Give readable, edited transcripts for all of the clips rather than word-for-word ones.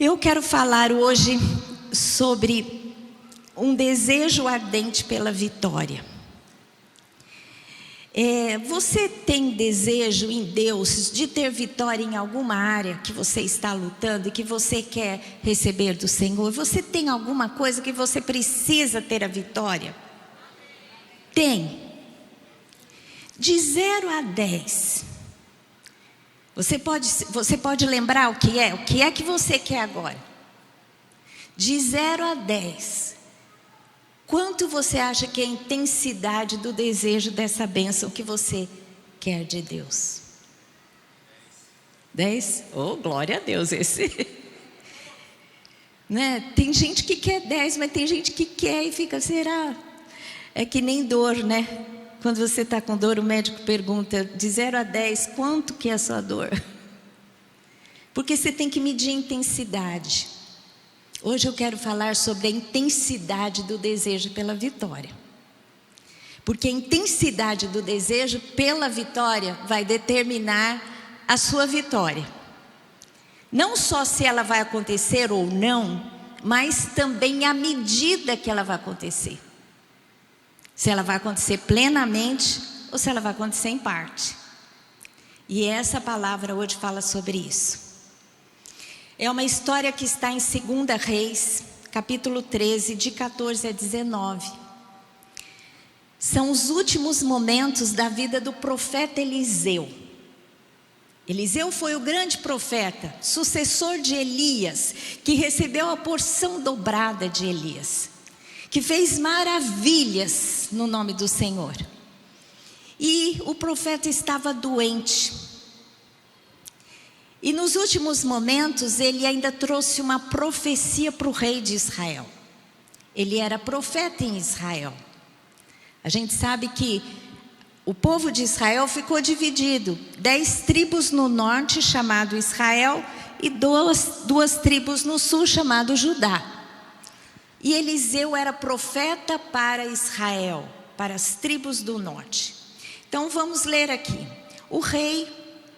Eu quero falar hoje sobre um desejo ardente pela vitória. Você tem desejo em Deus de ter vitória em alguma área que você está lutando e que você quer receber do Senhor? Você tem alguma coisa que você precisa ter a vitória? Tem. De 0 a 10. Você pode lembrar o que é? O que é que você quer agora? De 0 a 10. Quanto você acha que é a intensidade do desejo dessa bênção que você quer de Deus? 10? Oh, glória a Deus, esse. Né? Tem gente que quer 10, mas tem gente que quer e fica, será? É que nem dor, né? Quando você está com dor, o médico pergunta, de 0 a 10, quanto que é a sua dor? Porque você tem que medir a intensidade. Hoje eu quero falar sobre a intensidade do desejo pela vitória. Porque a intensidade do desejo pela vitória vai determinar a sua vitória. Não só se ela vai acontecer ou não, mas também a medida que ela vai acontecer. Se ela vai acontecer plenamente ou se ela vai acontecer em parte. E essa palavra hoje fala sobre isso. É uma história que está em 2 Reis, capítulo 13, de 14 a 19. São os últimos momentos da vida do profeta Eliseu. Eliseu foi o grande profeta, sucessor de Elias, que recebeu a porção dobrada de Elias, que fez maravilhas no nome do Senhor. E o profeta estava doente. E nos últimos momentos ele ainda trouxe uma profecia para o rei de Israel. Ele era profeta em Israel. A gente sabe que o povo de Israel ficou dividido. 10 tribos no norte, chamado Israel, e duas tribos no sul, chamado Judá. E Eliseu era profeta para Israel, para as tribos do norte. Então vamos ler aqui. O rei,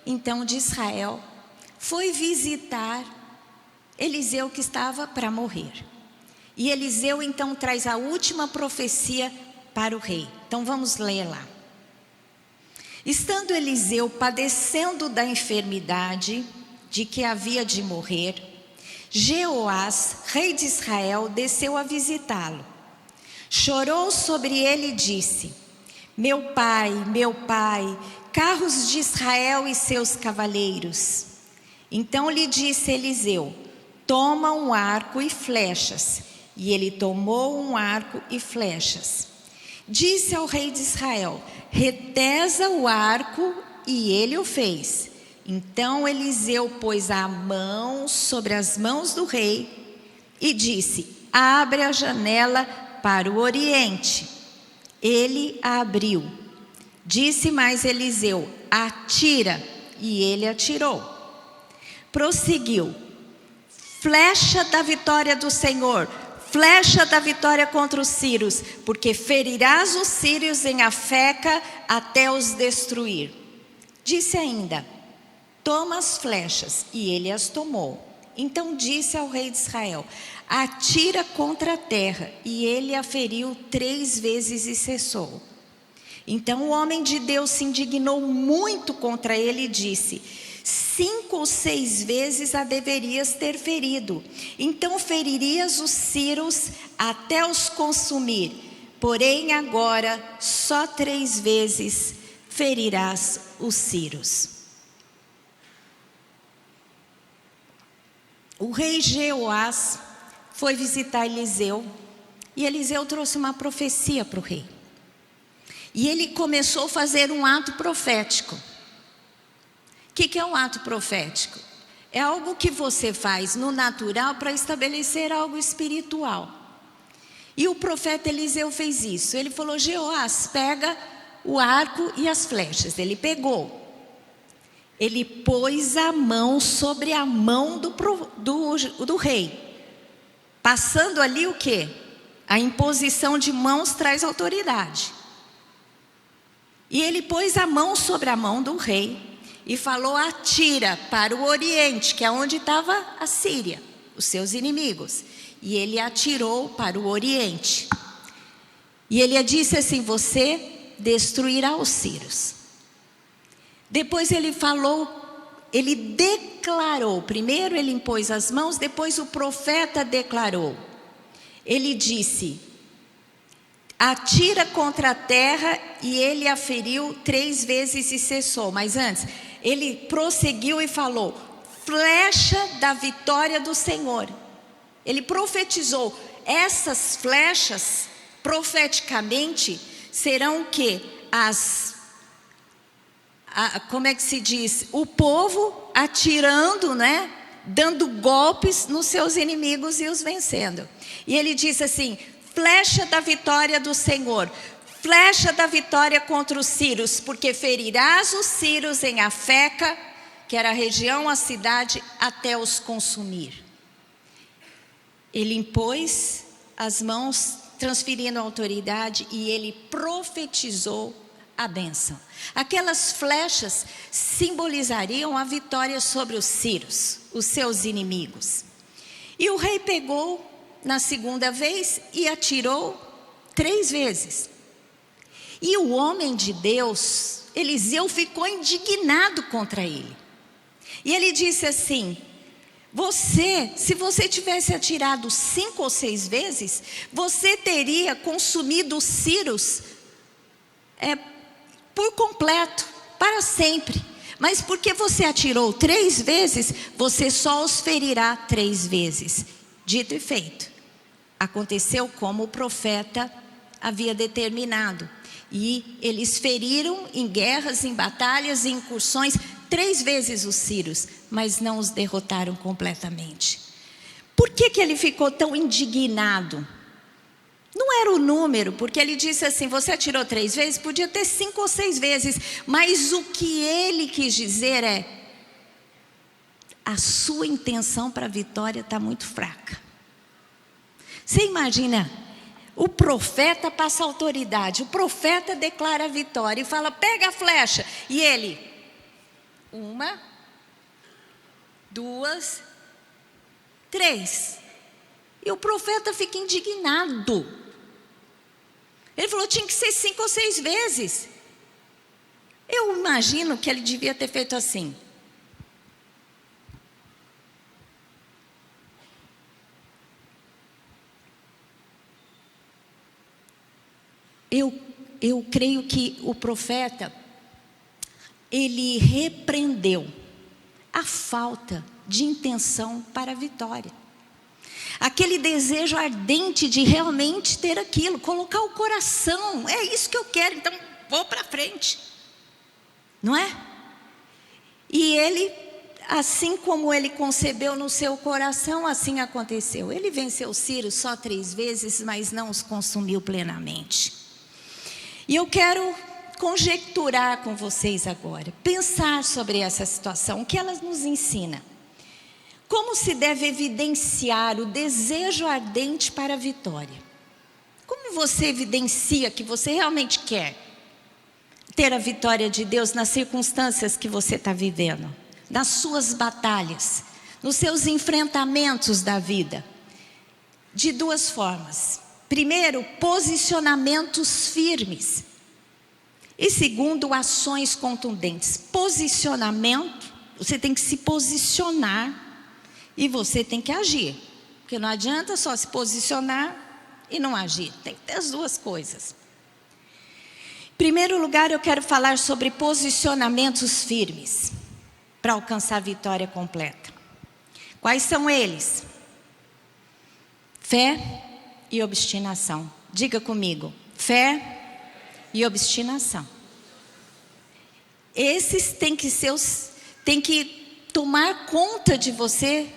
então, de Israel foi visitar Eliseu, que estava para morrer. E Eliseu então traz a última profecia para o rei. Então vamos ler lá. Estando Eliseu padecendo da enfermidade de que havia de morrer, Jeoás, rei de Israel, desceu a visitá-lo. Chorou sobre ele e disse: meu pai, carros de Israel e seus cavaleiros. Então lhe disse Eliseu: toma um arco e flechas. E ele tomou um arco e flechas. Disse ao rei de Israel: retesa o arco, e ele o fez. Então Eliseu pôs a mão sobre as mãos do rei e disse: abre a janela para o oriente. Ele a abriu. Disse mais Eliseu: atira, e ele atirou. Prosseguiu: flecha da vitória do Senhor, flecha da vitória contra os sírios, porque ferirás os sírios em Afeca até os destruir. Disse ainda: toma as flechas, e ele as tomou. Então disse ao rei de Israel: atira contra a terra, e ele a feriu 3 vezes e cessou. Então o homem de Deus se indignou muito contra ele e disse: 5 ou 6 vezes a deverias ter ferido, então feririas os sírios até os consumir. Porém agora só 3 vezes ferirás os sírios. O rei Jeoás foi visitar Eliseu, e Eliseu trouxe uma profecia para o rei. E ele começou a fazer um ato profético. O que é um ato profético? É algo que você faz no natural para estabelecer algo espiritual. E o profeta Eliseu fez isso. Ele falou: Jeoás, pega o arco e as flechas. Ele pegou. Ele pôs a mão sobre a mão do rei. Passando ali o quê? A imposição de mãos traz autoridade. E ele pôs a mão sobre a mão do rei e falou: atira para o oriente, que é onde estava a Síria. os seus inimigos. E ele atirou para o oriente. E ele disse assim: você destruirá os sírios. Depois ele falou, ele declarou, primeiro ele impôs as mãos, depois o profeta declarou. Ele disse: atira contra a terra, e ele a feriu 3 vezes e cessou. Mas antes, ele prosseguiu e falou: flecha da vitória do Senhor. Ele profetizou, essas flechas, profeticamente, serão o quê? Como é que se diz? O povo atirando, né? Dando golpes nos seus inimigos e os vencendo. E ele disse assim: flecha da vitória do Senhor, flecha da vitória contra os sírios, porque ferirás os sírios em Afeca, que era a região, a cidade, até os consumir. Ele impôs as mãos, transferindo a autoridade, e ele profetizou a bênção. Aquelas flechas simbolizariam a vitória sobre os sírios, os seus inimigos. E o rei pegou na segunda vez e atirou 3 vezes. E o homem de Deus, Eliseu, ficou indignado contra ele. E ele disse assim: se você tivesse atirado 5 ou 6 vezes, você teria consumido os sírios por completo, para sempre. Mas porque você atirou 3 vezes, você só os ferirá 3 vezes. Dito e feito. Aconteceu como o profeta havia determinado. E eles feriram em guerras, em batalhas, em incursões 3 vezes os sírios, mas não os derrotaram completamente. Por que ele ficou tão indignado? Não era o número, porque ele disse assim: você atirou 3 vezes, podia ter 5 ou 6 vezes. Mas o que ele quis dizer é: a sua intenção para a vitória está muito fraca. Você imagina, o profeta passa autoridade, o profeta declara a vitória e fala: pega a flecha. E ele, 1, 2, 3. E o profeta fica indignado. Ele falou: tinha que ser 5 ou 6 vezes. Eu imagino que ele devia ter feito assim. Eu creio que o profeta, ele repreendeu a falta de intenção para a vitória. Aquele desejo ardente de realmente ter aquilo, colocar o coração, é isso que eu quero, então vou para frente. Não é? E ele, assim como ele concebeu no seu coração, assim aconteceu. Ele venceu os sírios só 3 vezes, mas não os consumiu plenamente. E eu quero conjecturar com vocês agora, pensar sobre essa situação, o que ela nos ensina. Como se deve evidenciar o desejo ardente para a vitória? Como você evidencia que você realmente quer ter a vitória de Deus nas circunstâncias que você está vivendo, nas suas batalhas, nos seus enfrentamentos da vida? De 2 formas. Primeiro, posicionamentos firmes. E segundo, ações contundentes. Posicionamento, você tem que se posicionar e você tem que agir. Porque não adianta só se posicionar e não agir. Tem que ter as 2 coisas. Em primeiro lugar, eu quero falar sobre posicionamentos firmes para alcançar a vitória completa. Quais são eles? Fé e obstinação. Diga comigo: fé e obstinação. Esses têm que tomar conta de você,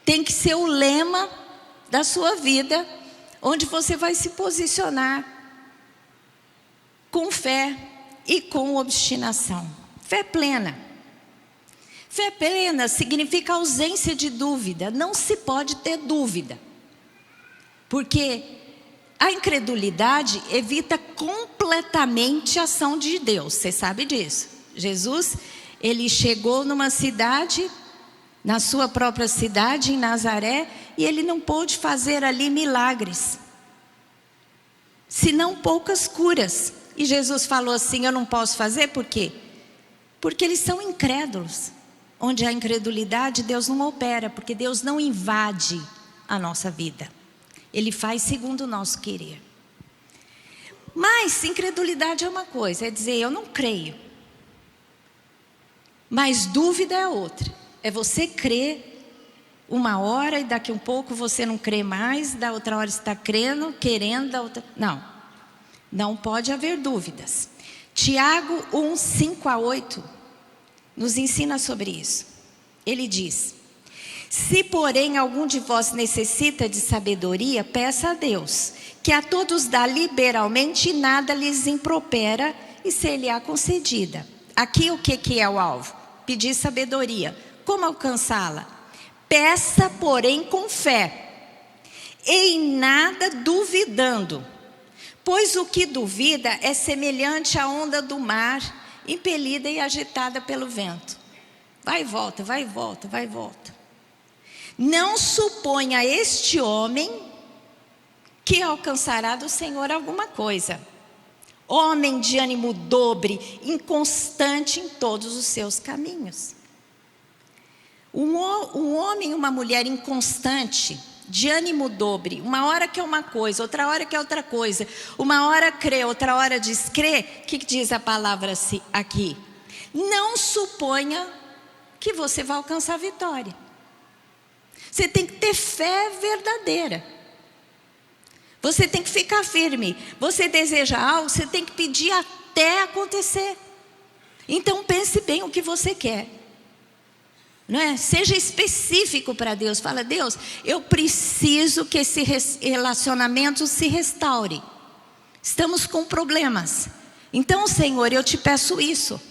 tem que ser o lema da sua vida, onde você vai se posicionar com fé e com obstinação. Fé plena. Fé plena significa ausência de dúvida. Não se pode ter dúvida. Porque a incredulidade evita completamente a ação de Deus. Você sabe disso. Jesus, ele chegou numa cidade na sua própria cidade, em Nazaré, e ele não pôde fazer ali milagres, senão poucas curas. E Jesus falou assim: eu não posso fazer, por quê? Porque eles são incrédulos. Onde há incredulidade, Deus não opera, porque Deus não invade a nossa vida. Ele faz segundo o nosso querer. Mas incredulidade é uma coisa, é dizer, eu não creio. Mas dúvida é outra. É você crer uma hora e daqui um pouco você não crê mais, da outra hora você está crendo, querendo, da outra... Não pode haver dúvidas. Tiago 1, 5-8 nos ensina sobre isso. Ele diz: se porém algum de vós necessita de sabedoria, peça a Deus, que a todos dá liberalmente e nada lhes impropera, e ser-lhe-á concedida. Aqui o que é o alvo? Pedir sabedoria. Como alcançá-la? Peça, porém, com fé, e em nada duvidando. Pois o que duvida é semelhante à onda do mar, impelida e agitada pelo vento. Vai e volta, vai e volta, vai e volta. Não suponha este homem que alcançará do Senhor alguma coisa. Homem de ânimo dobre, inconstante em todos os seus caminhos. Um homem e uma mulher inconstante, de ânimo dobre, uma hora quer uma coisa, outra hora quer outra coisa, uma hora crê, outra hora descrê. O que diz a palavra aqui? Não suponha que você vai alcançar a vitória. Você tem que ter fé verdadeira. Você tem que ficar firme. Você deseja algo, você tem que pedir até acontecer. Então pense bem o que você quer. Não é? Seja específico para Deus. Fala: Deus, eu preciso que esse relacionamento se restaure. Estamos com problemas. Então, Senhor, eu te peço isso.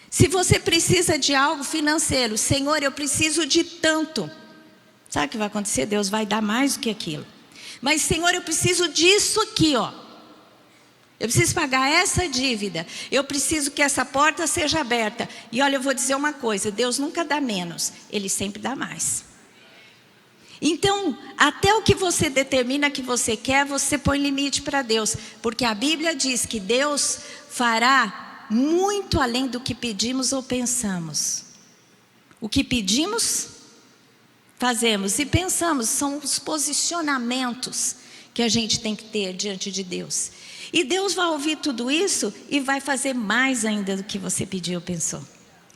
Se você precisa de algo financeiro, Senhor, eu preciso de tanto. Sabe o que vai acontecer? Deus vai dar mais do que aquilo. Mas, Senhor, eu preciso disso aqui, ó. Eu preciso pagar essa dívida. Eu preciso que essa porta seja aberta. E olha, eu vou dizer uma coisa: Deus nunca dá menos, Ele sempre dá mais. Então, até o que você determina que você quer, você põe limite para Deus. Porque a Bíblia diz que Deus fará muito além do que pedimos ou pensamos. O que pedimos, fazemos, e pensamos, são os posicionamentos que a gente tem que ter diante de Deus. E Deus vai ouvir tudo isso e vai fazer mais ainda do que você pediu ou pensou.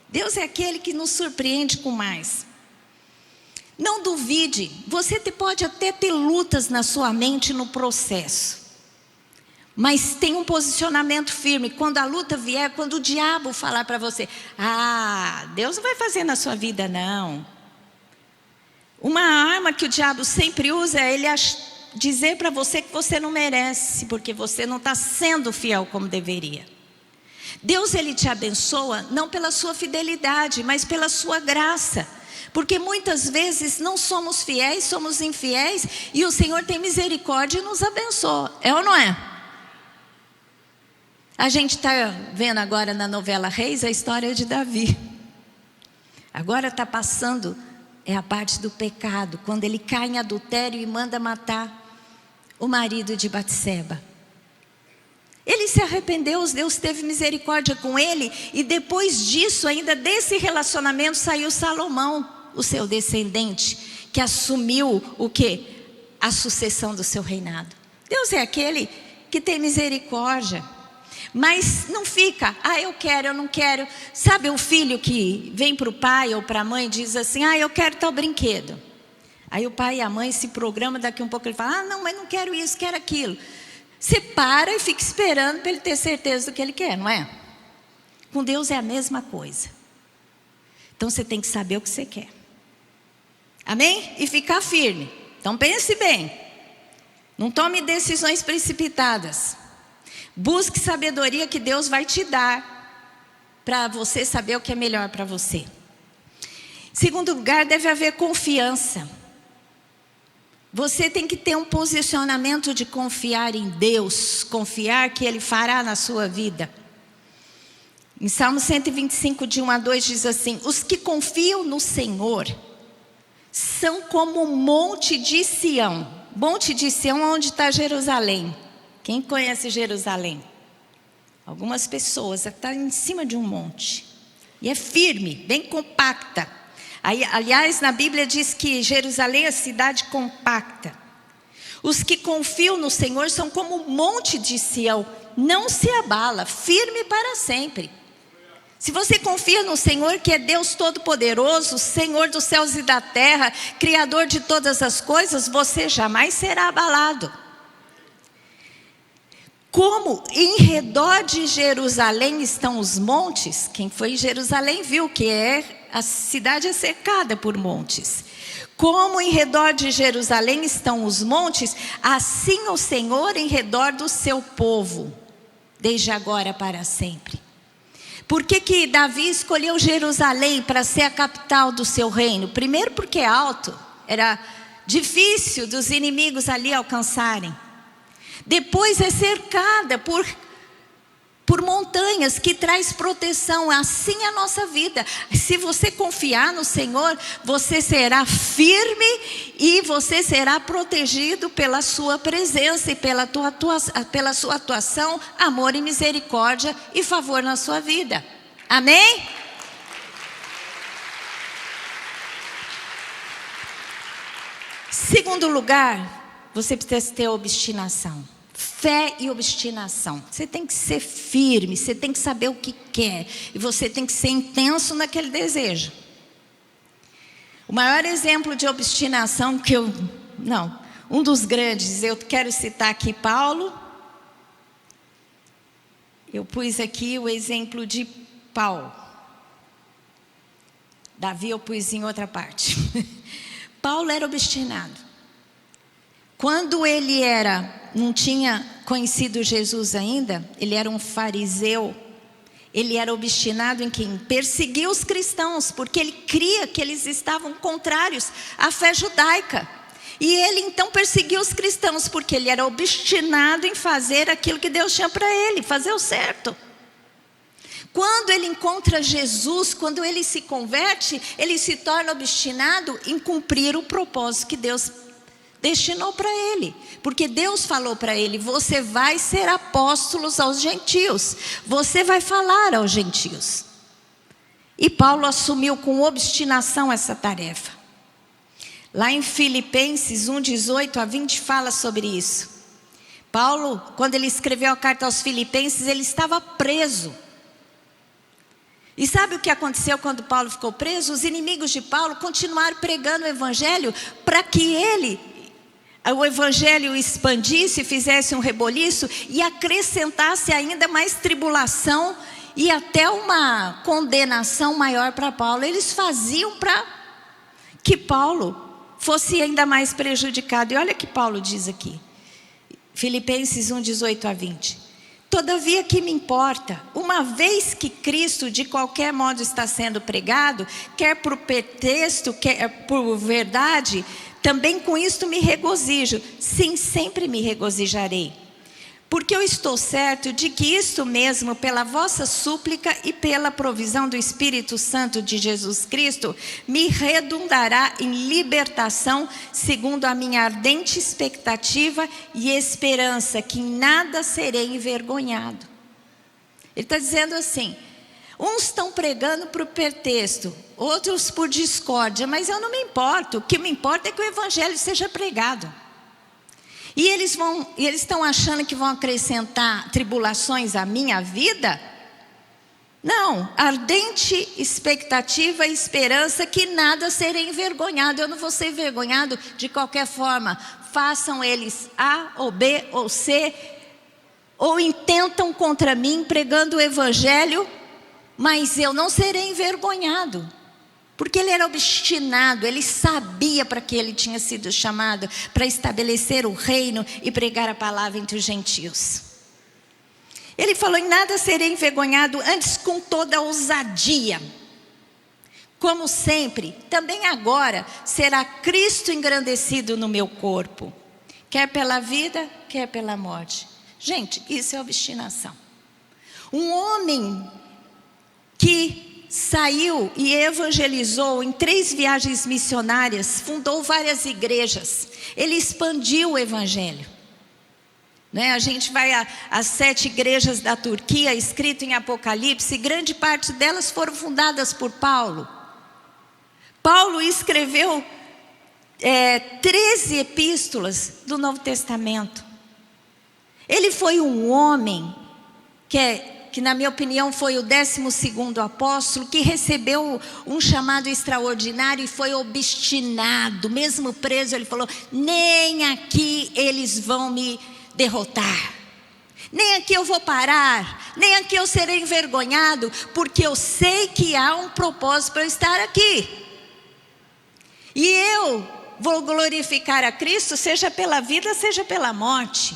Deus é aquele que nos surpreende com mais. Não duvide. Você pode até ter lutas na sua mente no processo, mas tem um posicionamento firme. Quando a luta vier, quando o diabo falar para você: Deus não vai fazer na sua vida não. Uma arma que o diabo sempre usa é ele dizer para você que você não merece, porque você não está sendo fiel como deveria. Deus, Ele te abençoa não pela sua fidelidade, mas pela sua graça. Porque muitas vezes não somos fiéis, somos infiéis, e o Senhor tem misericórdia e nos abençoa. É ou não é? A gente está vendo agora na novela Reis a história de Davi. Agora está passando a parte do pecado, quando ele cai em adultério e manda matar o marido de Batseba. Ele se arrependeu, Deus teve misericórdia com ele, e depois disso, ainda desse relacionamento, saiu Salomão, o seu descendente, que assumiu o quê? A sucessão do seu reinado. Deus é aquele que tem misericórdia. Mas não fica: eu quero, eu não quero. Sabe o filho que vem para o pai ou para a mãe e diz assim: eu quero tal brinquedo. Aí o pai e a mãe se programam, daqui um pouco ele fala: não, mas não quero isso, quero aquilo. Você para e fica esperando para ele ter certeza do que ele quer, não é? Com Deus é a mesma coisa. Então você tem que saber o que você quer. Amém? E ficar firme. Então pense bem. Não tome decisões precipitadas. Busque sabedoria que Deus vai te dar, para você saber o que é melhor para você. Em segundo lugar, deve haver confiança. Você tem que ter um posicionamento de confiar em Deus, confiar que Ele fará na sua vida. Em Salmo 125, de 1 a 2, diz assim: os que confiam no Senhor são como o monte de Sião. Monte de Sião, onde está Jerusalém. Quem conhece Jerusalém? Algumas pessoas, está em cima de um monte. E é firme, bem compacta. Aliás, na Bíblia diz que Jerusalém é a cidade compacta. Os que confiam no Senhor são como o monte de Sião. Não se abala, firme para sempre. Se você confia no Senhor, que é Deus Todo-Poderoso, Senhor dos céus e da terra, Criador de todas as coisas, você jamais será abalado. Como em redor de Jerusalém estão os montes, quem foi em Jerusalém viu que a cidade é cercada por montes. Como em redor de Jerusalém estão os montes, assim o Senhor em redor do seu povo, desde agora para sempre. Por que Davi escolheu Jerusalém para ser a capital do seu reino? Primeiro porque é alto, era difícil dos inimigos ali alcançarem. Depois é cercada por montanhas que traz proteção. Assim é a nossa vida. Se você confiar no Senhor, você será firme e você será protegido pela sua presença e pela sua atuação, amor e misericórdia e favor na sua vida. Amém? Segundo lugar, você precisa ter obstinação. Fé e obstinação. Você tem que ser firme, você tem que saber o que quer. E você tem que ser intenso naquele desejo. O maior exemplo de obstinação um dos grandes, eu quero citar aqui Paulo. Eu pus aqui o exemplo de Paulo. Davi eu pus em outra parte. Paulo era obstinado. Quando ele não tinha conhecido Jesus ainda, ele era um fariseu, ele era obstinado em quem? Perseguir os cristãos, porque ele cria que eles estavam contrários à fé judaica. E ele então perseguiu os cristãos, porque ele era obstinado em fazer aquilo que Deus tinha para ele, fazer o certo. Quando ele encontra Jesus, quando ele se converte, ele se torna obstinado em cumprir o propósito que Deus destinou para ele, porque Deus falou para ele: você vai ser apóstolos aos gentios, você vai falar aos gentios. E Paulo assumiu com obstinação essa tarefa. Lá em Filipenses 1, 18 a 20 fala sobre isso. Paulo, quando ele escreveu a carta aos Filipenses, ele estava preso. E sabe o que aconteceu quando Paulo ficou preso? Os inimigos de Paulo continuaram pregando o evangelho para que o evangelho expandisse, fizesse um reboliço e acrescentasse ainda mais tribulação e até uma condenação maior para Paulo. Eles faziam para que Paulo fosse ainda mais prejudicado. E olha o que Paulo diz aqui, Filipenses 1, 18 a 20. Todavia que me importa, uma vez que Cristo de qualquer modo está sendo pregado, quer por pretexto, quer por verdade, também com isto me regozijo. Sim, sempre me regozijarei. Porque eu estou certo de que isto mesmo, pela vossa súplica e pela provisão do Espírito Santo de Jesus Cristo, me redundará em libertação, segundo a minha ardente expectativa e esperança, que em nada serei envergonhado. Ele está dizendo assim: uns estão pregando por pretexto, outros por discórdia, mas eu não me importo. O que me importa é que o evangelho seja pregado. E eles estão achando que vão acrescentar tribulações à minha vida? Não, ardente expectativa e esperança que nada serei envergonhado. Eu não vou ser envergonhado de qualquer forma. Façam eles A ou B ou C, ou intentam contra mim pregando o evangelho, mas eu não serei envergonhado. Porque ele era obstinado, ele sabia para que ele tinha sido chamado, para estabelecer o reino e pregar a palavra entre os gentios. Ele falou: em nada serei envergonhado, antes com toda a ousadia. Como sempre, também agora será Cristo engrandecido no meu corpo, quer pela vida, quer pela morte. Gente, isso é obstinação. Um homem que saiu e evangelizou em 3 viagens missionárias, fundou várias igrejas, ele expandiu o evangelho. A gente vai às 7 igrejas da Turquia, escrito em Apocalipse, e grande parte delas foram fundadas por Paulo. Paulo escreveu 13 epístolas do Novo Testamento. Ele foi um homem que na minha opinião foi o 12º apóstolo, que recebeu um chamado extraordinário e foi obstinado. Mesmo preso, ele falou: nem aqui eles vão me derrotar, nem aqui eu vou parar, nem aqui eu serei envergonhado, porque eu sei que há um propósito para eu estar aqui. E eu vou glorificar a Cristo, seja pela vida, seja pela morte.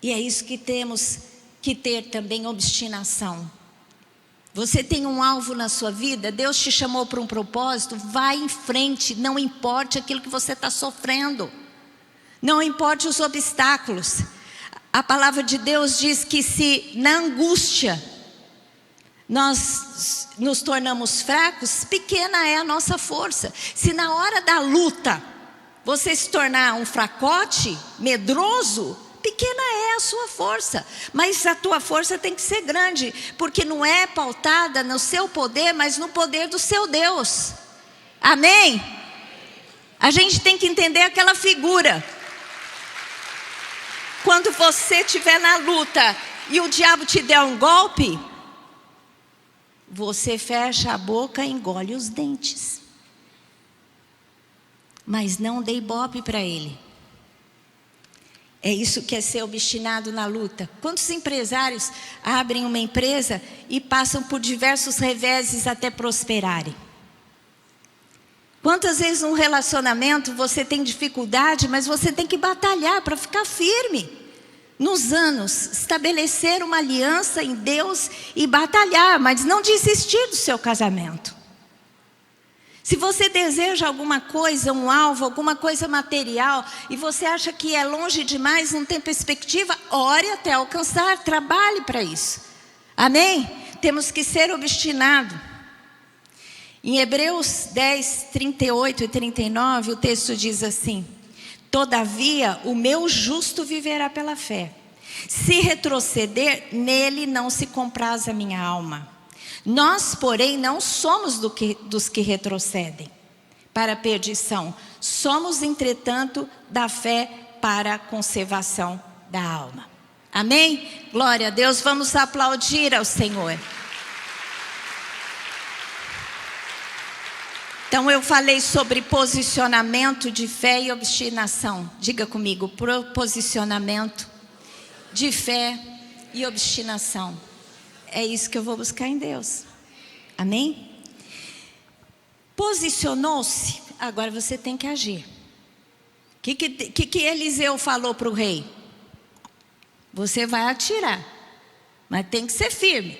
E é isso que temos que ter também, obstinação. Você tem um alvo na sua vida, Deus te chamou para um propósito, vai em frente, não importe aquilo que você está sofrendo, não importe os obstáculos. A palavra de Deus diz que se na angústia nós nos tornamos fracos, pequena é a nossa força. Se na hora da luta você se tornar um fracote, medroso, pequena é a sua força. Mas a tua força tem que ser grande, porque não é pautada no seu poder, mas no poder do seu Deus. Amém? A gente tem que entender aquela figura. Quando você estiver na luta e o diabo te der um golpe, você fecha a boca e engole os dentes. Mas não dê ibope para ele. É isso que é ser obstinado na luta. Quantos empresários abrem uma empresa e passam por diversos reveses até prosperarem? Quantas vezes num relacionamento você tem dificuldade, mas você tem que batalhar para ficar firme nos anos, estabelecer uma aliança em Deus e batalhar, mas não desistir do seu casamento. Se você deseja alguma coisa, um alvo, alguma coisa material, e você acha que é longe demais, não tem perspectiva, ore até alcançar, trabalhe para isso. Amém? Temos que ser obstinados. Em Hebreus 10, 38 e 39, o texto diz assim: todavia, o meu justo viverá pela fé. Se retroceder, nele não se compraz a minha alma. Nós, porém, não somos dos que retrocedem para a perdição. Somos, entretanto, da fé para a conservação da alma. Amém? Glória a Deus. Vamos aplaudir ao Senhor. Então eu falei sobre posicionamento de fé e obstinação. Diga comigo: posicionamento de fé e obstinação. É isso que eu vou buscar em Deus. Amém? Posicionou-se, agora você tem que agir. O que Eliseu falou para o rei? Você vai atirar, mas tem que ser firme,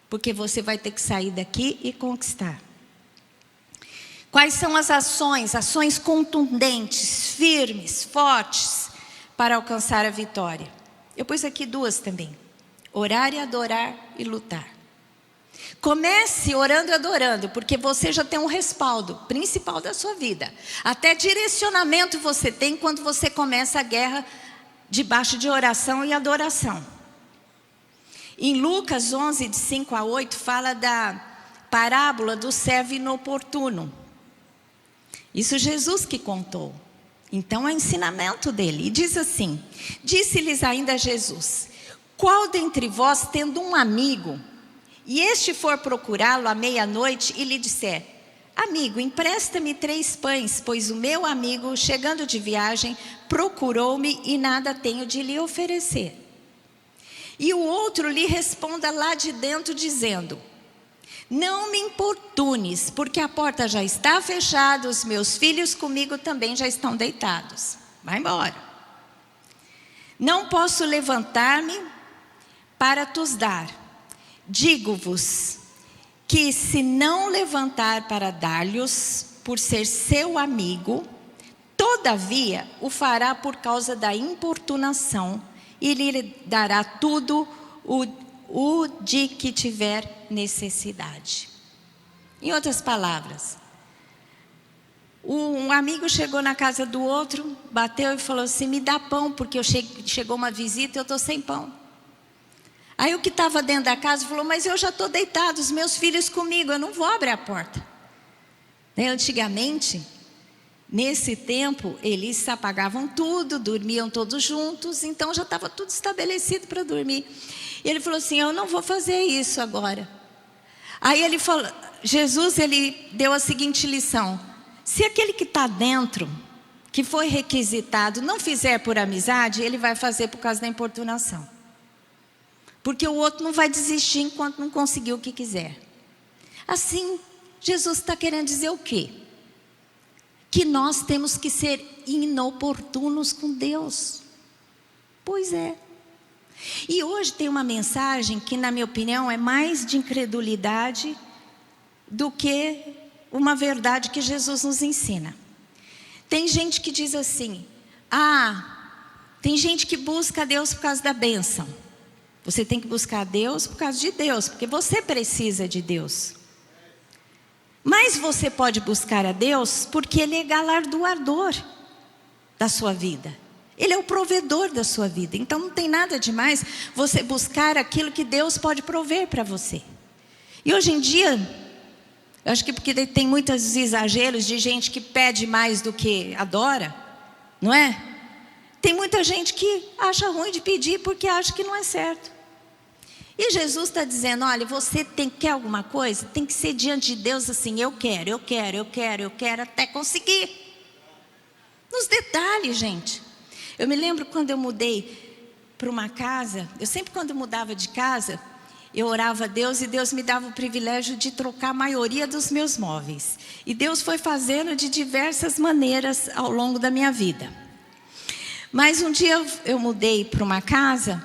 porque você vai ter que sair daqui e conquistar. Quais são as ações? Ações contundentes, firmes, fortes, para alcançar a vitória. Eu pus aqui 2 também: orar e adorar e lutar. Comece orando e adorando, porque você já tem um respaldo principal da sua vida. Até direcionamento você tem quando você começa a guerra debaixo de oração e adoração. Em Lucas 11, de 5 a 8, fala da parábola do servo inoportuno. Isso Jesus que contou. Então é ensinamento dele. E diz assim: disse-lhes ainda Jesus: qual dentre vós, tendo um amigo, e este for procurá-lo à meia-noite e lhe disser: amigo, empresta-me 3 pães, pois o meu amigo, chegando de viagem, procurou-me e nada tenho de lhe oferecer. E o outro lhe responda lá de dentro, dizendo: não me importunes, porque a porta já está fechada, os meus filhos comigo também já estão deitados. Vai embora. Não posso levantar-me para tos dar. Digo-vos que se não levantar para dar-lhes, por ser seu amigo, todavia o fará por causa da importunação, e lhe dará tudo o de que tiver necessidade. Em outras palavras, um amigo chegou na casa do outro, bateu e falou assim: me dá pão, porque chegou uma visita e eu estou sem pão. Aí o que estava dentro da casa falou: mas eu já estou deitado, os meus filhos comigo, eu não vou abrir a porta. Antigamente, nesse tempo, eles se apagavam tudo, dormiam todos juntos, então já estava tudo estabelecido para dormir. E ele falou assim: eu não vou fazer isso agora. Aí ele falou, Jesus, ele deu a seguinte lição: se aquele que está dentro, que foi requisitado, não fizer por amizade, ele vai fazer por causa da importunação. Porque o outro não vai desistir enquanto não conseguir o que quiser. Assim, Jesus está querendo dizer o quê? Que nós temos que ser inoportunos com Deus. Pois é. E hoje tem uma mensagem que, na minha opinião, é mais de incredulidade do que uma verdade que Jesus nos ensina. Tem gente que diz assim: tem gente que busca a Deus por causa da bênção. Você tem que buscar a Deus por causa de Deus, porque você precisa de Deus. Mas você pode buscar a Deus porque Ele é galardoador da sua vida. Ele é o provedor da sua vida. Então não tem nada demais você buscar aquilo que Deus pode prover para você. E hoje em dia, eu acho que porque tem muitos exageros de gente que pede mais do que adora, não é? Tem muita gente que acha ruim de pedir porque acha que não é certo. E Jesus está dizendo: olha, você quer alguma coisa? Tem que ser diante de Deus assim: eu quero, até conseguir. Nos detalhes, gente. Eu me lembro quando eu mudei para uma casa, eu sempre quando eu mudava de casa, eu orava a Deus e Deus me dava o privilégio de trocar a maioria dos meus móveis. E Deus foi fazendo de diversas maneiras ao longo da minha vida. Mas um dia eu mudei para uma casa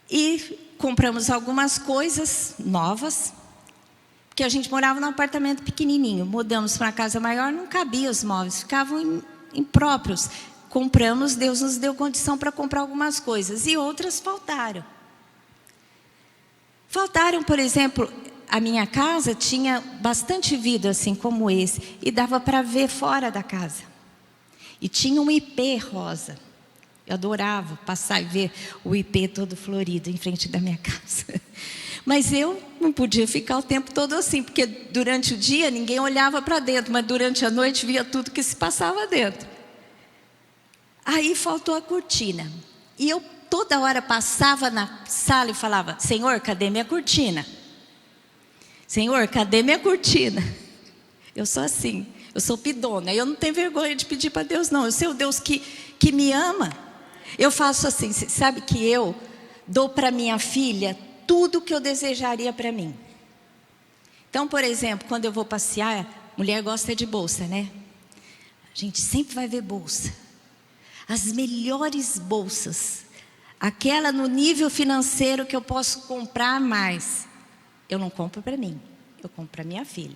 e compramos algumas coisas novas, porque a gente morava num apartamento pequenininho. Mudamos para uma casa maior, não cabia os móveis, ficavam impróprios. Compramos, Deus nos deu condição para comprar algumas coisas e outras faltaram. Faltaram, por exemplo, a minha casa tinha bastante vidro assim como esse e dava para ver fora da casa. E tinha um ipê rosa. Eu adorava passar e ver o ipê todo florido em frente da minha casa. Mas eu não podia ficar o tempo todo assim, porque durante o dia ninguém olhava para dentro, mas durante a noite via tudo que se passava dentro. Aí faltou a cortina. E eu toda hora passava na sala e falava: Senhor, cadê minha cortina? Senhor, cadê minha cortina? Eu sou assim, eu sou pidona. Eu não tenho vergonha de pedir para Deus, não. Eu sei o Deus que me ama. Eu faço assim, sabe que eu dou para minha filha tudo que eu desejaria para mim. Então, por exemplo, quando eu vou passear, mulher gosta de bolsa, né? A gente sempre vai ver bolsa. As melhores bolsas, aquela no nível financeiro que eu posso comprar mais, eu não compro para mim, eu compro para minha filha.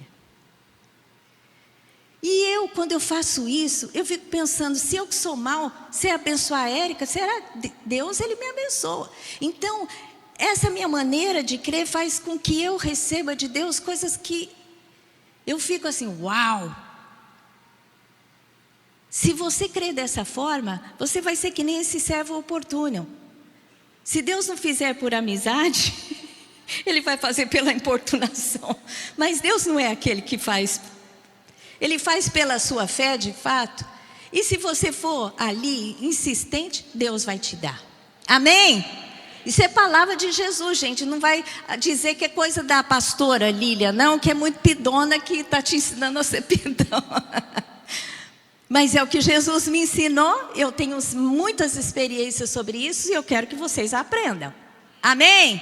E eu, quando eu faço isso, eu fico pensando: se eu que sou mal, se abençoar a Érica, será Deus, Ele me abençoa. Então, essa minha maneira de crer faz com que eu receba de Deus coisas que eu fico assim: uau! Se você crer dessa forma, você vai ser que nem esse servo oportuno. Se Deus não fizer por amizade, Ele vai fazer pela importunação. Mas Deus não é aquele que faz. Ele faz pela sua fé, de fato. E se você for ali insistente, Deus vai te dar. Amém? Isso é palavra de Jesus, gente. Não vai dizer que é coisa da pastora Lília, não, que é muito pidona que está te ensinando a ser pidão. Mas é o que Jesus me ensinou. Eu tenho muitas experiências sobre isso e eu quero que vocês aprendam. Amém?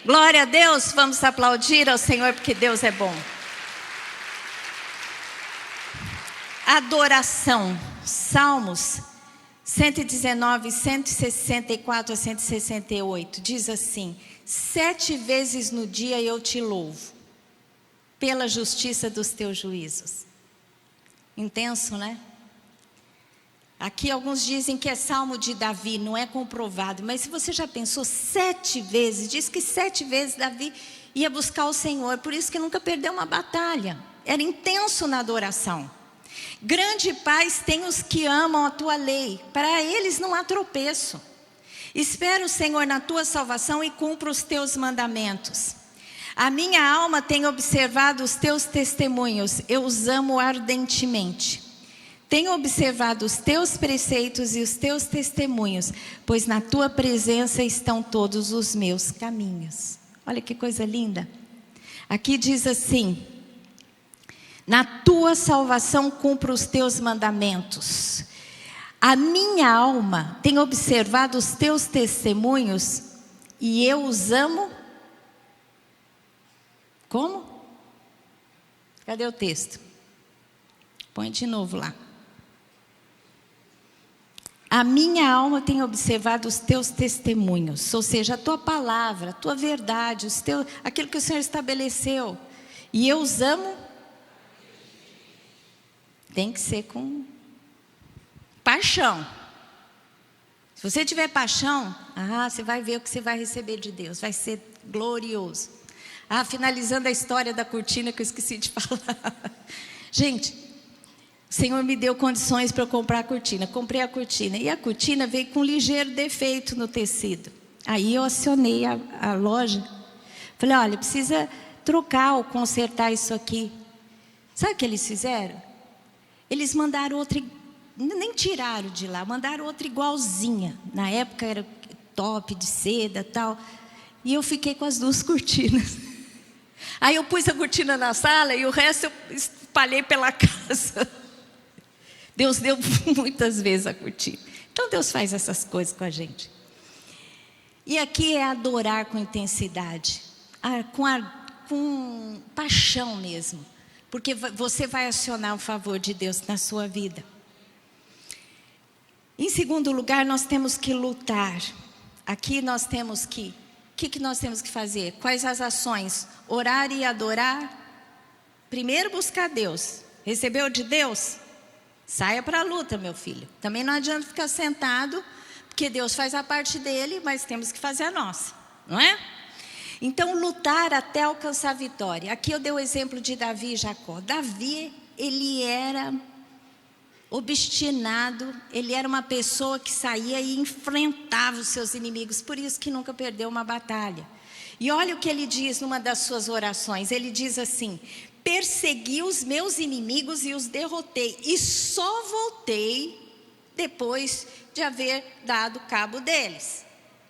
Glória a Deus. Vamos aplaudir ao Senhor porque Deus é bom. Adoração. Salmos 119, 164 a 168. Diz assim: 7 vezes no dia eu te louvo, pela justiça dos teus juízos. Intenso, né? Aqui alguns dizem que é Salmo de Davi, não é comprovado. Mas se você já pensou 7 vezes, diz que 7 vezes Davi ia buscar o Senhor. Por isso que nunca perdeu uma batalha. Era intenso na adoração. Grande paz tem os que amam a tua lei. Para eles não há tropeço. Espera o Senhor na tua salvação e cumpra os teus mandamentos. A minha alma tem observado os teus testemunhos. Eu os amo ardentemente. Tenho observado os teus preceitos e os teus testemunhos, pois na tua presença estão todos os meus caminhos. Olha que coisa linda. Aqui diz assim: na tua salvação cumpro os teus mandamentos. A minha alma tem observado os teus testemunhos e eu os amo. Como? Cadê o texto? Põe de novo lá. A minha alma tem observado os teus testemunhos, ou seja, a tua palavra, a tua verdade, aquilo que o Senhor estabeleceu. E eu os amo. Tem que ser com paixão. Se você tiver paixão, você vai ver o que você vai receber de Deus. Vai ser glorioso. Finalizando a história da cortina que eu esqueci de falar. Gente, o Senhor me deu condições para eu comprar a cortina. Comprei a cortina. E a cortina veio com um ligeiro defeito no tecido. Aí eu acionei a loja. Falei, olha, precisa trocar ou consertar isso aqui. Sabe o que eles fizeram? Eles mandaram outra, nem tiraram de lá, mandaram outra igualzinha. Na época era top de seda e tal. E eu fiquei com as 2 cortinas. Aí eu pus a cortina na sala e o resto eu espalhei pela casa. Deus deu muitas vezes a cortina. Então Deus faz essas coisas com a gente. E aqui é adorar com intensidade, com paixão mesmo. Porque você vai acionar o favor de Deus na sua vida. Em segundo lugar, nós temos que lutar. Aqui nós temos que... O que nós temos que fazer? Quais as ações? Orar e adorar. Primeiro buscar Deus. Recebeu de Deus? Saia para a luta, meu filho. Também não adianta ficar sentado, porque Deus faz a parte dele, mas temos que fazer a nossa, não é? Então, lutar até alcançar a vitória. Aqui eu dei o exemplo de Davi e Jacó. Davi, ele era obstinado, ele era uma pessoa que saía e enfrentava os seus inimigos, por isso que nunca perdeu uma batalha. E olha o que ele diz numa das suas orações. Ele diz assim: persegui os meus inimigos e os derrotei, e só voltei depois de haver dado cabo deles.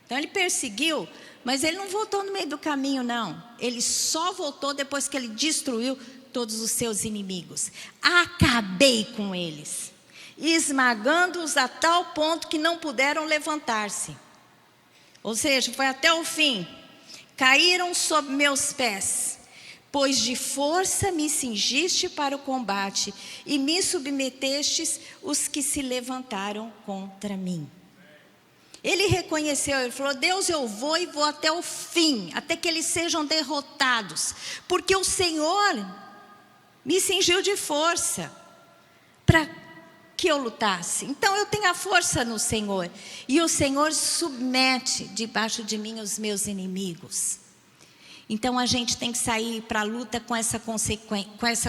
Então ele perseguiu, mas ele não voltou no meio do caminho, não. Ele só voltou depois que ele destruiu todos os seus inimigos. Acabei com eles, esmagando-os a tal ponto que não puderam levantar-se. Ou seja, foi até o fim. Caíram sob meus pés, pois de força me cingiste para o combate e me submetestes os que se levantaram contra mim. Ele reconheceu, ele falou: Deus, eu vou e vou até o fim, até que eles sejam derrotados, porque o Senhor me cingiu de força para que eu lutasse. Então eu tenho a força no Senhor, e o Senhor submete debaixo de mim os meus inimigos. Então a gente tem que sair para a luta com essa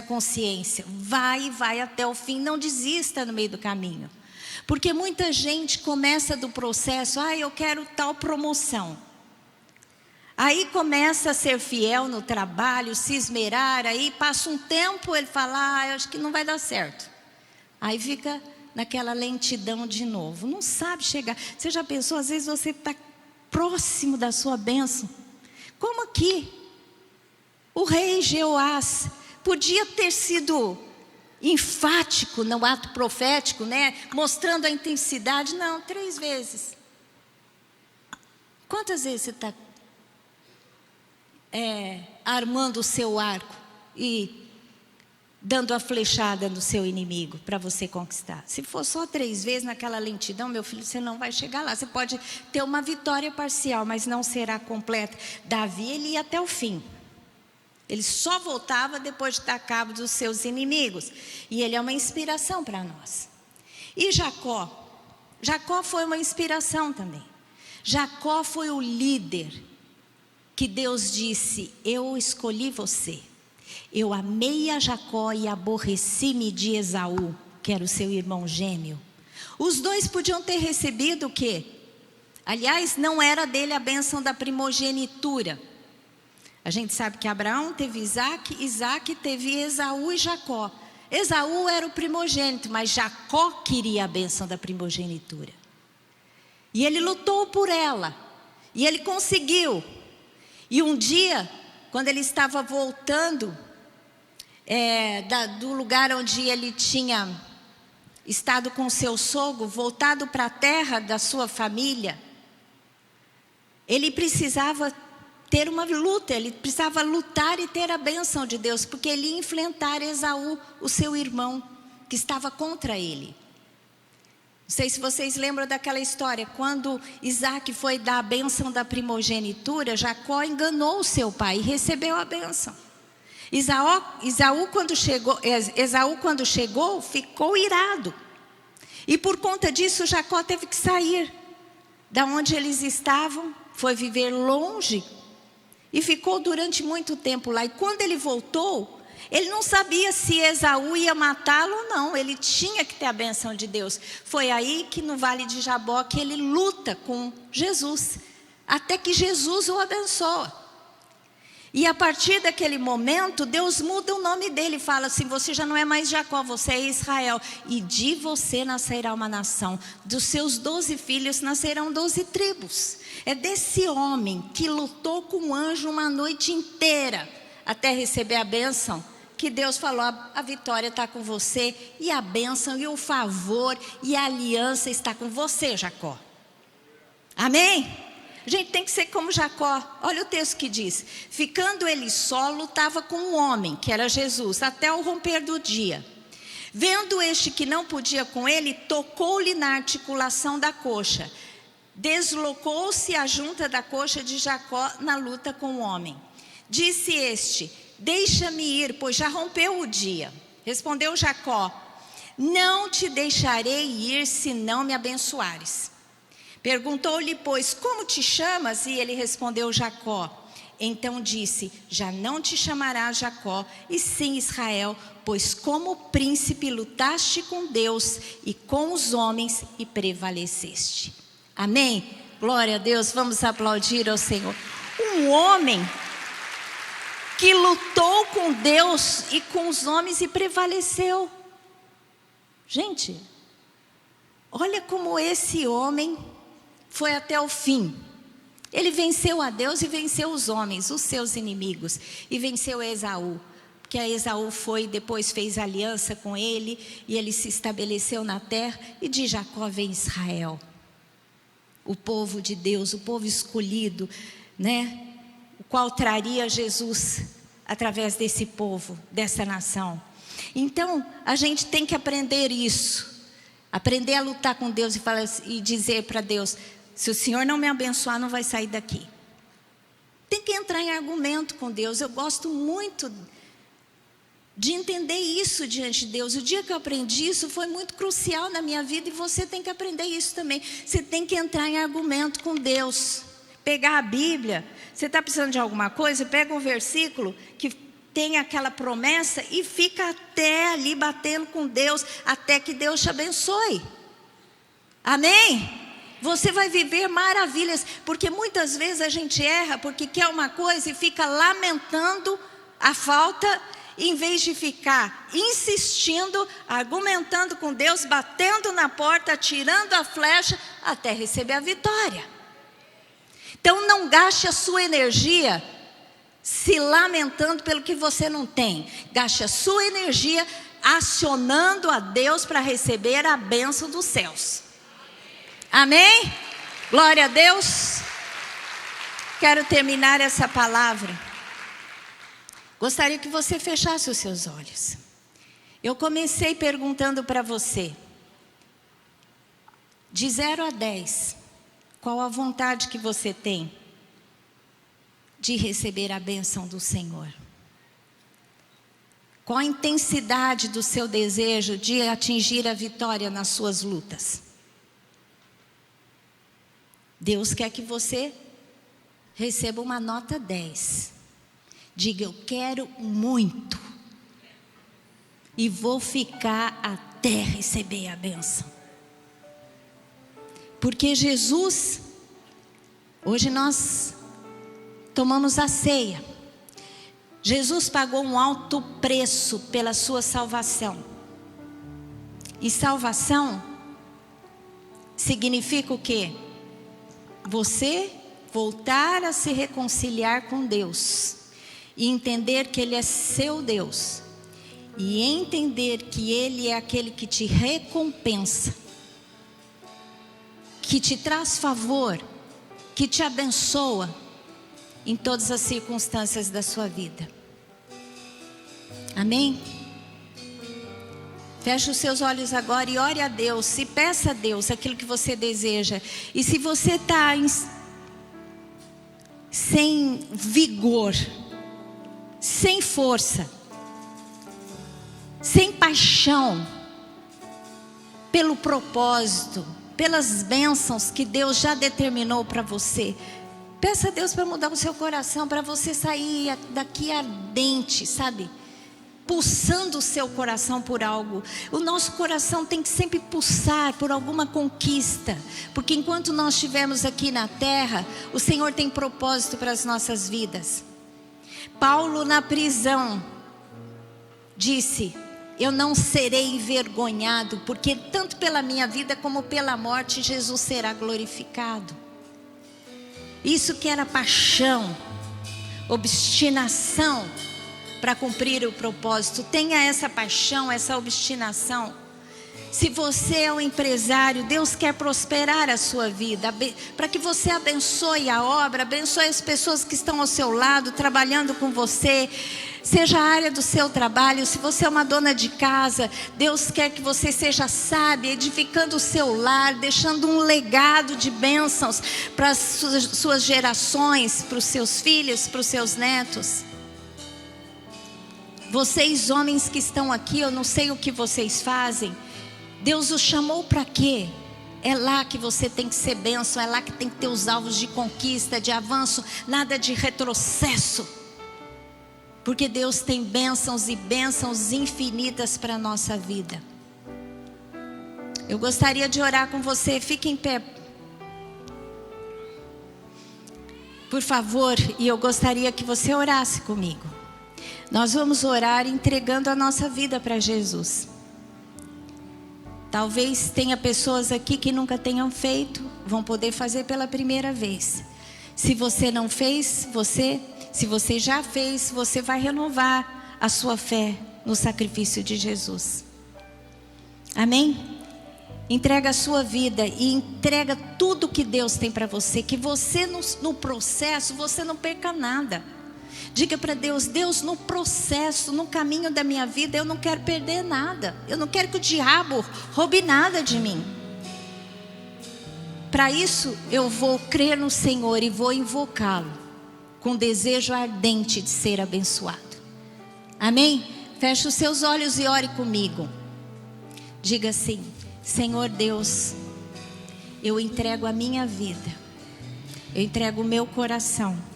consciência. Vai até o fim, não desista no meio do caminho. Porque muita gente começa do processo: eu quero tal promoção. Aí começa a ser fiel no trabalho, se esmerar, aí passa um tempo, ele fala: eu acho que não vai dar certo. Aí fica naquela lentidão de novo, não sabe chegar. Você já pensou, às vezes você está próximo da sua bênção? Como aqui, o rei Jeoás podia ter sido enfático no ato profético, né? Mostrando a intensidade. Não, 3 vezes. Quantas vezes você está armando o seu arco e dando a flechada no seu inimigo para você conquistar? Se for só 3 vezes naquela lentidão, meu filho, você não vai chegar lá. Você pode ter uma vitória parcial, mas não será completa. Davi, ele ia até o fim. Ele só voltava depois de dar cabo dos seus inimigos. E ele é uma inspiração para nós. E Jacó foi uma inspiração também. Jacó foi o líder que Deus disse: eu escolhi você. Eu amei a Jacó e aborreci-me de Esaú, que era o seu irmão gêmeo. Os dois podiam ter recebido o quê? Aliás, não era dele a bênção da primogenitura. A gente sabe que Abraão teve Isaac, Isaac teve Esaú e Jacó. Esaú era o primogênito, mas Jacó queria a bênção da primogenitura. E ele lutou por ela, e ele conseguiu. E um dia, quando ele estava voltando do lugar onde ele tinha estado com seu sogro, voltado para a terra da sua família, ele precisava ter uma luta, ele precisava lutar e ter a bênção de Deus, porque ele ia enfrentar Esaú, o seu irmão, que estava contra ele. Não sei se vocês lembram daquela história, quando Isaac foi dar a bênção da primogenitura, Jacó enganou o seu pai e recebeu a bênção. Esaú quando chegou, ficou irado. E por conta disso, Jacó teve que sair da onde eles estavam, foi viver longe e ficou durante muito tempo lá. E quando ele voltou, ele não sabia se Esaú ia matá-lo ou não. Ele tinha que ter a bênção de Deus. Foi aí que no Vale de Jabó que ele luta com Jesus, até que Jesus o abençoa. E a partir daquele momento, Deus muda o nome dele, fala assim: você já não é mais Jacó, você é Israel, e de você nascerá uma nação, dos seus 12 filhos nascerão 12 tribos. É desse homem que lutou com o anjo uma noite inteira, até receber a bênção, que Deus falou: a vitória está com você, e a bênção, e o favor, e a aliança está com você, Jacó. Amém? A gente tem que ser como Jacó. Olha o texto que diz: ficando ele só, lutava com um homem, que era Jesus, até o romper do dia. Vendo este que não podia com ele, tocou-lhe na articulação da coxa. Deslocou-se a junta da coxa de Jacó na luta com o homem. Disse este: deixa-me ir, pois já rompeu o dia. Respondeu Jacó: não te deixarei ir se não me abençoares. Perguntou-lhe, pois, como te chamas? E ele respondeu: Jacó. Então disse: já não te chamarás Jacó, e sim Israel, pois como príncipe lutaste com Deus e com os homens e prevaleceste. Amém? Glória a Deus, vamos aplaudir ao Senhor. Um homem que lutou com Deus e com os homens e prevaleceu. Gente, olha como esse homem foi até o fim. Ele venceu a Deus e venceu os homens, os seus inimigos, e venceu Esaú, porque a Esaú depois fez aliança com ele, e ele se estabeleceu na terra, e de Jacó vem Israel, o povo de Deus, o povo escolhido, né? O qual traria Jesus através desse povo, dessa nação. Então, a gente tem que aprender isso, aprender a lutar com Deus e dizer para Deus: se o Senhor não me abençoar, não vai sair daqui. Tem que entrar em argumento com Deus. Eu gosto muito de entender isso diante de Deus. O dia que eu aprendi isso foi muito crucial na minha vida, e você tem que aprender isso também. Você tem que entrar em argumento com Deus. Pegar a Bíblia. Você está precisando de alguma coisa? Pega um versículo que tem aquela promessa e fica até ali batendo com Deus, até que Deus te abençoe. Amém? Você vai viver maravilhas, porque muitas vezes a gente erra porque quer uma coisa e fica lamentando a falta, em vez de ficar insistindo, argumentando com Deus, batendo na porta, atirando a flecha, até receber a vitória. Então não gaste a sua energia se lamentando pelo que você não tem. Gaste a sua energia acionando a Deus para receber a bênção dos céus. Amém? Glória a Deus. Quero terminar essa palavra. Gostaria que você fechasse os seus olhos. Eu comecei perguntando para você, de 0 a 10, qual a vontade que você tem de receber a bênção do Senhor? Qual a intensidade do seu desejo de atingir a vitória nas suas lutas? Deus quer que você receba uma nota 10. Diga, eu quero muito. E vou ficar até receber a bênção. Porque Jesus, hoje nós tomamos a ceia. Jesus pagou um alto preço pela sua salvação. E salvação significa o quê? Você voltar a se reconciliar com Deus. E entender que Ele é seu Deus. E entender que Ele é aquele que te recompensa. Que te traz favor. Que te abençoa em todas as circunstâncias da sua vida. Amém? Feche os seus olhos agora e ore a Deus. E peça a Deus aquilo que você deseja. E se você está sem vigor, sem força, sem paixão pelo propósito, pelas bênçãos que Deus já determinou para você, peça a Deus para mudar o seu coração, para você sair daqui ardente, sabe? Pulsando o seu coração por algo. O nosso coração tem que sempre pulsar por alguma conquista. Porque enquanto nós estivermos aqui na terra, o Senhor tem propósito para as nossas vidas. Paulo na prisão disse, eu não serei envergonhado, porque tanto pela minha vida como pela morte, Jesus será glorificado. Isso que era paixão, obstinação para cumprir o propósito. Tenha essa paixão, essa obstinação. Se você é um empresário, Deus quer prosperar a sua vida, para que você abençoe a obra, abençoe as pessoas que estão ao seu lado, trabalhando com você, seja a área do seu trabalho. Se você é uma dona de casa, Deus quer que você seja sábia, edificando o seu lar, deixando um legado de bênçãos para as suas gerações, para os seus filhos, para os seus netos. Vocês homens que estão aqui, eu não sei o que vocês fazem, Deus os chamou para quê? É lá que você tem que ser bênção, é lá que tem que ter os alvos de conquista, de avanço, nada de retrocesso. Porque Deus tem bênçãos e bênçãos infinitas para a nossa vida. Eu gostaria de orar com você, fique em pé. Por favor, e eu gostaria que você orasse comigo. Nós vamos orar entregando a nossa vida para Jesus. Talvez tenha pessoas aqui que nunca tenham feito, vão poder fazer pela primeira vez. Se você não fez, se você já fez, você vai renovar a sua fé no sacrifício de Jesus. Amém? Entrega a sua vida e entrega tudo que Deus tem para você. Que você no processo, você não perca nada. Diga para Deus, Deus, no processo, no caminho da minha vida, eu não quero perder nada. Eu não quero que o diabo roube nada de mim. Para isso, eu vou crer no Senhor e vou invocá-lo, com desejo ardente de ser abençoado. Amém? Feche os seus olhos e ore comigo. Diga assim, Senhor Deus, eu entrego a minha vida. Eu entrego o meu coração.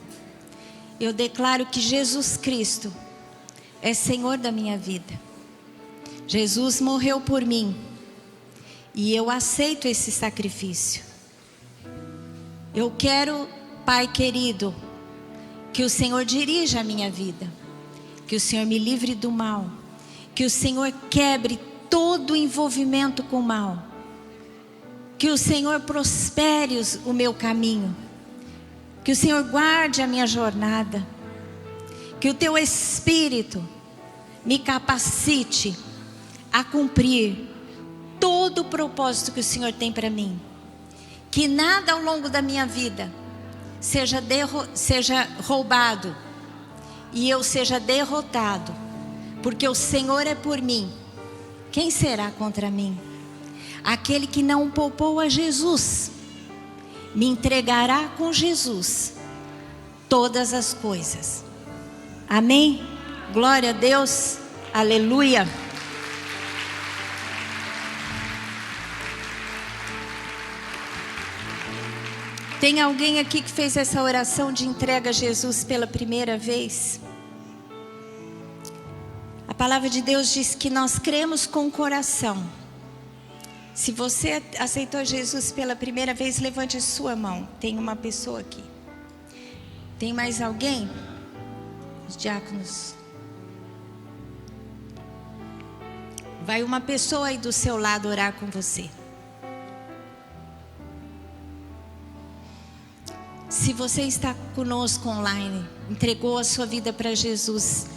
Eu declaro que Jesus Cristo é Senhor da minha vida. Jesus morreu por mim. E eu aceito esse sacrifício. Eu quero, Pai querido, que o Senhor dirija a minha vida. Que o Senhor me livre do mal. Que o Senhor quebre todo o envolvimento com o mal. Que o Senhor prospere o meu caminho. Que o Senhor guarde a minha jornada. Que o Teu Espírito me capacite a cumprir todo o propósito que o Senhor tem para mim. Que nada ao longo da minha vida seja roubado e eu seja derrotado. Porque o Senhor é por mim. Quem será contra mim? Aquele que não poupou a Jesus me entregará com Jesus todas as coisas. Amém? Glória a Deus. Aleluia. Tem alguém aqui que fez essa oração de entrega a Jesus pela primeira vez? A palavra de Deus diz que nós cremos com o coração. Se você aceitou Jesus pela primeira vez, levante a sua mão. Tem uma pessoa aqui. Tem mais alguém? Os diáconos. Vai uma pessoa aí do seu lado orar com você. Se você está conosco online, entregou a sua vida para Jesus,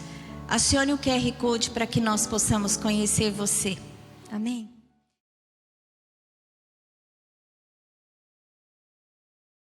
acione o QR Code para que nós possamos conhecer você. Amém?